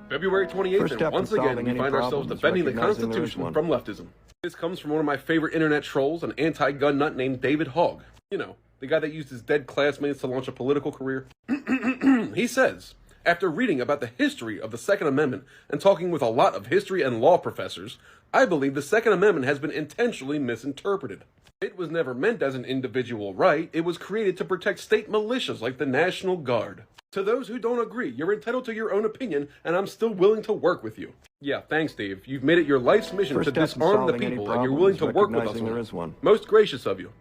February 28th, and once again, we find ourselves defending the Constitution from leftism. This comes from one of my favorite internet trolls, an anti-gun nut named David Hogg. You know, the guy that used his dead classmates to launch a political career. He says, after reading about the history of the Second Amendment and talking with a lot of history and law professors, I believe the Second Amendment has been intentionally misinterpreted. It was never meant as an individual right. It was created to protect state militias like the National Guard. To those who don't agree, you're entitled to your own opinion, and I'm still willing to work with you. Yeah, thanks, Dave. You've made it your life's mission to disarm the people, and you're willing to work with us on it. Most gracious of you.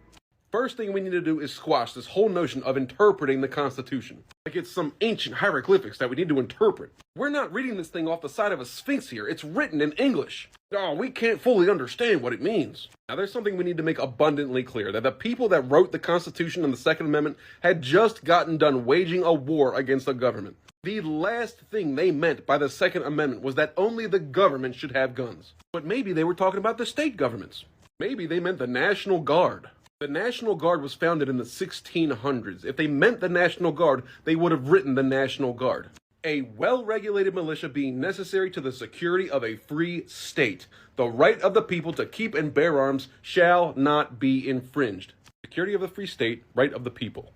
First thing we need to do is squash this whole notion of interpreting the Constitution. Like it's some ancient hieroglyphics that we need to interpret. We're not reading this thing off the side of a sphinx here. It's written in English. Oh, we can't fully understand what it means. Now, there's something we need to make abundantly clear, that the people that wrote the Constitution and the Second Amendment had just gotten done waging a war against the government. The last thing they meant by the Second Amendment was that only the government should have guns. But maybe they were talking about the state governments. Maybe they meant the National Guard. The National Guard was founded in the 1600s. If they meant the National Guard, they would have written the National Guard. A well-regulated militia being necessary to the security of a free state. The right of the people to keep and bear arms shall not be infringed. Security of the free state, right of the people.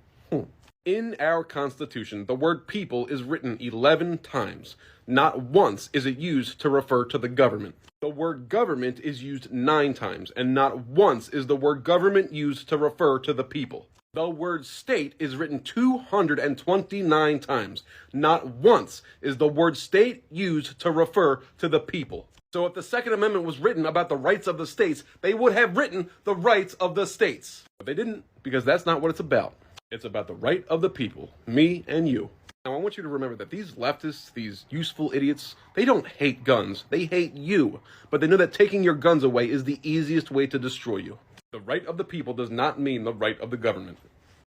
In our Constitution, the word people is written 11 times. Not once is it used to refer to the government. The word government is used 9 times, and not once is the word government used to refer to the people. The word state is written 229 times. Not once is the word state used to refer to the people. So if the Second Amendment was written about the rights of the states, they would have written the rights of the states. But they didn't, because that's not what it's about. It's about the right of the people, me and you. Now, I want you to remember that these leftists, these useful idiots, they don't hate guns. They hate you. But they know that taking your guns away is the easiest way to destroy you. The right of the people does not mean the right of the government.